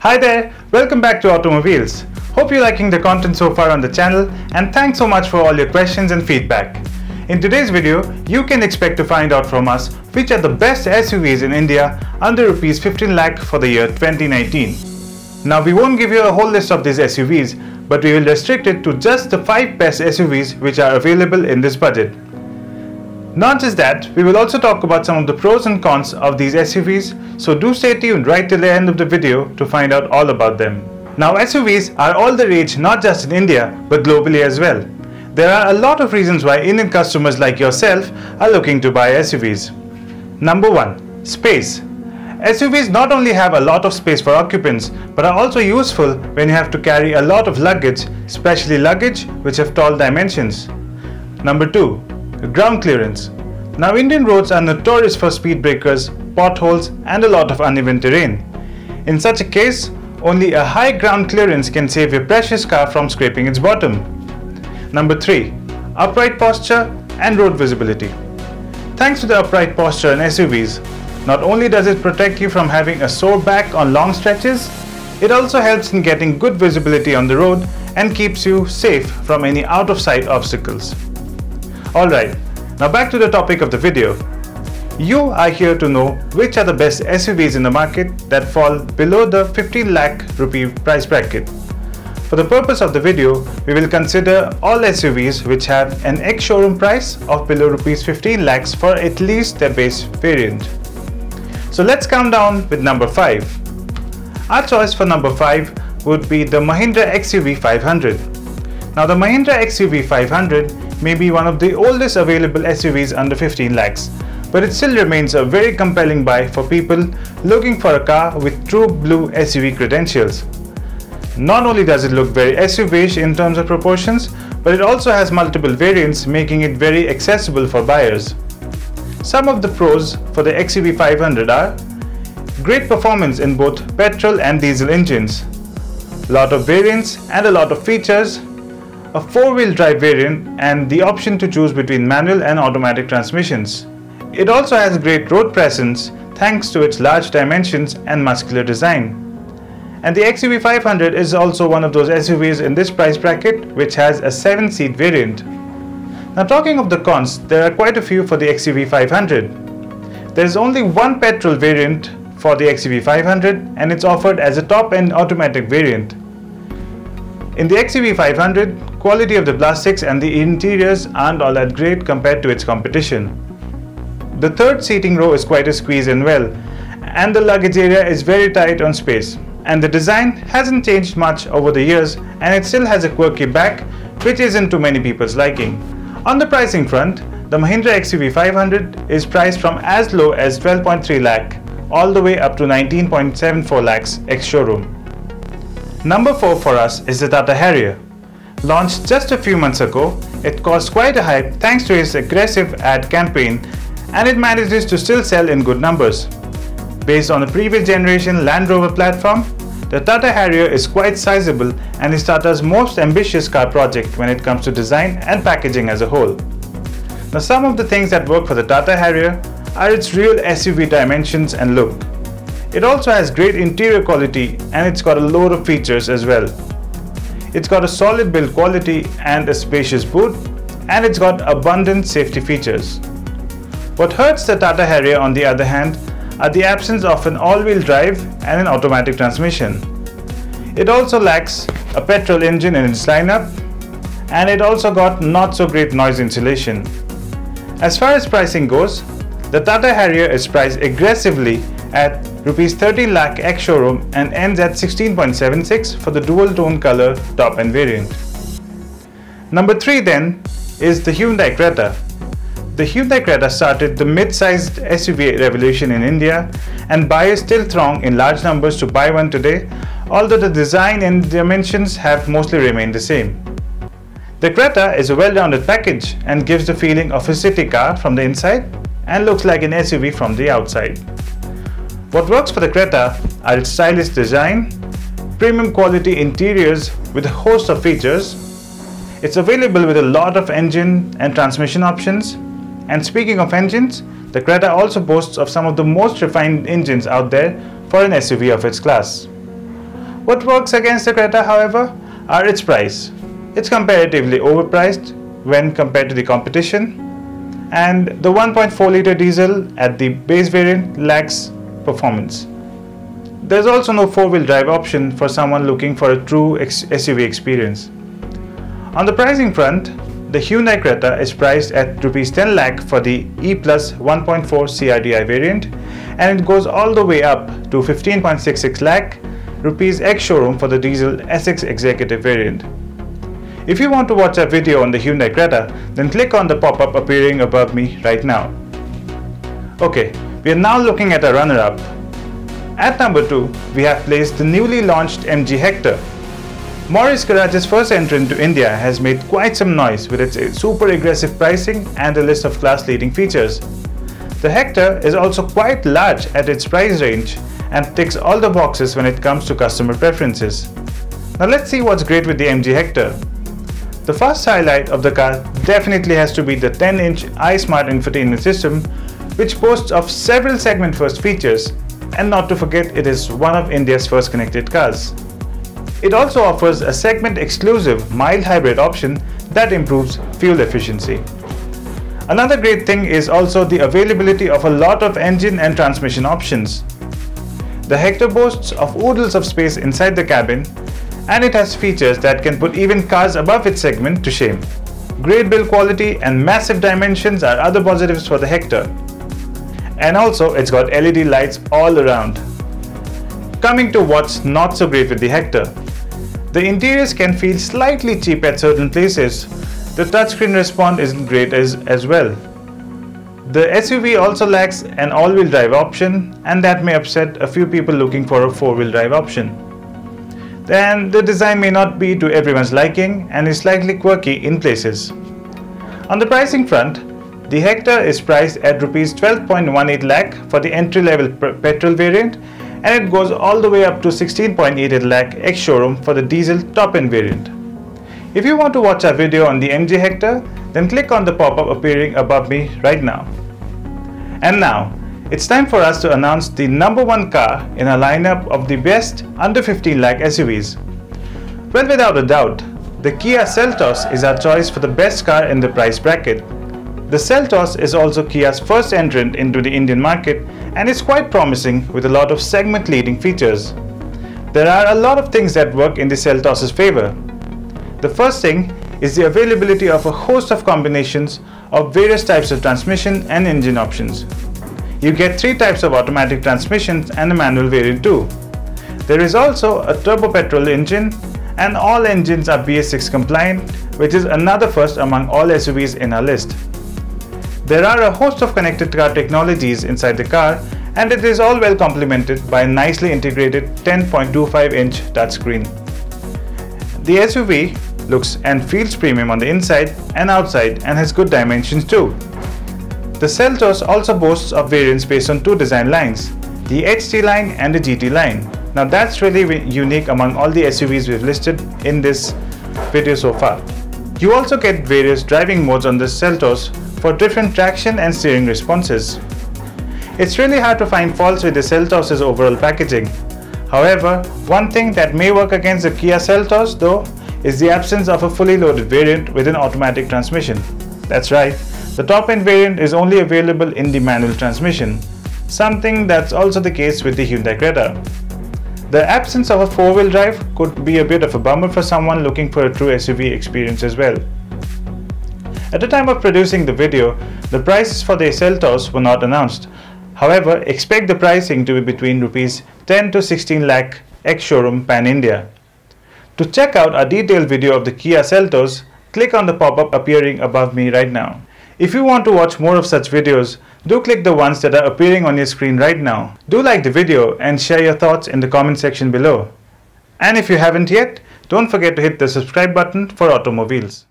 Hi there, welcome back to Automobiles. Hope you're liking the content so far on the channel, and thanks so much for all your questions and feedback. In today's video, you can expect to find out from us which are the best SUVs in India under Rs 15 lakh for the year 2019. Now we won't give you a whole list of these SUVs, but we will restrict it to just the 5 best SUVs which are available in this budget. Not just that, we will also talk about some of the pros and cons of these SUVs, so do stay tuned right till the end of the video to find out all about them. Now SUVs are all the rage not just in India but globally as well. There are a lot of reasons why Indian customers like yourself are looking to buy SUVs. Number 1. Space. SUVs not only have a lot of space for occupants but are also useful when you have to carry a lot of luggage, especially luggage which have tall dimensions. Number 2. Ground clearance. Now Indian roads are notorious for speed breakers, potholes and a lot of uneven terrain. In such a case, only a high ground clearance can save your precious car from scraping its bottom. Number 3. Upright posture and road visibility. Thanks to the upright posture in SUVs, not only does it protect you from having a sore back on long stretches, it also helps in getting good visibility on the road and keeps you safe from any out-of-sight obstacles. Alright, now back to the topic of the video. You are here to know which are the best SUVs in the market that fall below the 15 lakh rupee price bracket. For the purpose of the video, we will consider all SUVs which have an ex-showroom price of below Rs 15 lakhs for at least their base variant. So let's count down with number 5. Our choice for number 5 would be the Mahindra XUV500. Now the Mahindra XUV500 may be one of the oldest available SUVs under 15 lakhs, but it still remains a very compelling buy for people looking for a car with true blue SUV credentials. Not only does it look very SUV-ish in terms of proportions, but it also has multiple variants, making it very accessible for buyers. Some of the pros for the XUV500 are great performance in both petrol and diesel engines, lot of variants and a lot of features, a 4-wheel drive variant and the option to choose between manual and automatic transmissions. It also has great road presence thanks to its large dimensions and muscular design. And the XUV500 is also one of those SUVs in this price bracket which has a 7-seat variant. Now talking of the cons, there are quite a few for the XUV500. There is only one petrol variant for the XUV500 and it's offered as a top-end automatic variant. In the XUV500, quality of the plastics and the interiors aren't all that great compared to its competition. The third seating row is quite a squeeze in well, and the luggage area is very tight on space. And the design hasn't changed much over the years, and it still has a quirky back, which isn't to many people's liking. On the pricing front, the Mahindra XUV500 is priced from as low as 12.3 lakh all the way up to 19.74 lakhs ex-showroom. Number 4 for us is the Tata Harrier. Launched just a few months ago, it caused quite a hype thanks to its aggressive ad campaign, and it manages to still sell in good numbers. Based on the previous generation Land Rover platform, the Tata Harrier is quite sizable and is Tata's most ambitious car project when it comes to design and packaging as a whole. Now some of the things that work for the Tata Harrier are its real SUV dimensions and look. It also has great interior quality and it's got a load of features as well. It's got a solid build quality and a spacious boot, and it's got abundant safety features. What hurts the Tata Harrier on the other hand are the absence of an all-wheel drive and an automatic transmission. It also lacks a petrol engine in its lineup, and it also got not so great noise insulation. As far as pricing goes, the Tata Harrier is priced aggressively at Rs 13 lakh ex-showroom and ends at 16.76 for the dual-tone color top-end variant. Number 3 then is the Hyundai Creta. The Hyundai Creta started the mid-sized SUV revolution in India, and buyers still throng in large numbers to buy one today, although the design and dimensions have mostly remained the same. The Creta is a well-rounded package and gives the feeling of a city car from the inside and looks like an SUV from the outside. What works for the Creta are its stylish design, premium quality interiors with a host of features. It's available with a lot of engine and transmission options. And speaking of engines, the Creta also boasts of some of the most refined engines out there for an SUV of its class. What works against the Creta, however, are its price. It's comparatively overpriced when compared to the competition, and the 1.4-litre diesel at the base variant lacks performance. There's also no four-wheel drive option for someone looking for a true SUV experience. On the pricing front, the Hyundai Creta is priced at Rs 10 lakh for the E Plus 1.4 CRDI variant, and it goes all the way up to 15.66 lakh rupees ex-showroom for the diesel SX Executive variant. If you want to watch a video on the Hyundai Creta, then click on the pop-up appearing above me right now. Okay, we are now looking at a runner-up. At number 2, we have placed the newly launched MG Hector. Maurice Garage's first entry into India has made quite some noise with its super aggressive pricing and a list of class-leading features. The Hector is also quite large at its price range and ticks all the boxes when it comes to customer preferences. Now let's see what's great with the MG Hector. The first highlight of the car definitely has to be the 10-inch iSmart infotainment system, which boasts of several segment-first features, and not to forget, it is one of India's first connected cars. It also offers a segment-exclusive mild hybrid option that improves fuel efficiency. Another great thing is also the availability of a lot of engine and transmission options. The Hector boasts of oodles of space inside the cabin, and it has features that can put even cars above its segment to shame. Great build quality and massive dimensions are other positives for the Hector. And also, it's got LED lights all around. Coming to what's not so great with the Hector. The interiors can feel slightly cheap at certain places. The touchscreen response isn't great as well. The SUV also lacks an all-wheel drive option, and that may upset a few people looking for a four-wheel drive option. Then the design may not be to everyone's liking and is slightly quirky in places. On the pricing front, the Hector is priced at Rs 12.18 lakh for the entry-level petrol variant, and it goes all the way up to 16.88 lakh ex-showroom for the diesel top-end variant. If you want to watch our video on the MG Hector, then click on the pop-up appearing above me right now. And now, it's time for us to announce the number 1 car in our lineup of the best under 15 lakh SUVs. Well, without a doubt, the Kia Seltos is our choice for the best car in the price bracket. The Seltos is also Kia's first entrant into the Indian market and is quite promising with a lot of segment-leading features. There are a lot of things that work in the Seltos' favor. The first thing is the availability of a host of combinations of various types of transmission and engine options. You get 3 types of automatic transmissions and a manual variant too. There is also a turbo petrol engine, and all engines are BS6 compliant, which is another first among all SUVs in our list. There are a host of connected car technologies inside the car, and it is all well complemented by a nicely integrated 10.25-inch touchscreen. The SUV looks and feels premium on the inside and outside and has good dimensions too. The Seltos also boasts of variants based on 2 design lines, the HT line and the GT line. Now that's really unique among all the SUVs we've listed in this video so far. You also get various driving modes on the Seltos for different traction and steering responses. It's really hard to find faults with the Seltos' overall packaging. However, one thing that may work against the Kia Seltos though is the absence of a fully loaded variant with an automatic transmission. That's right, the top-end variant is only available in the manual transmission, something that's also the case with the Hyundai Creta. The absence of a four-wheel drive could be a bit of a bummer for someone looking for a true SUV experience as well. At the time of producing the video, the prices for the Seltos were not announced. However, expect the pricing to be between Rs 10 to 16 lakh ex-showroom pan-India. To check out a detailed video of the Kia Seltos, click on the pop-up appearing above me right now. If you want to watch more of such videos, do click the ones that are appearing on your screen right now. Do like the video and share your thoughts in the comment section below. And if you haven't yet, don't forget to hit the subscribe button for Automobiles.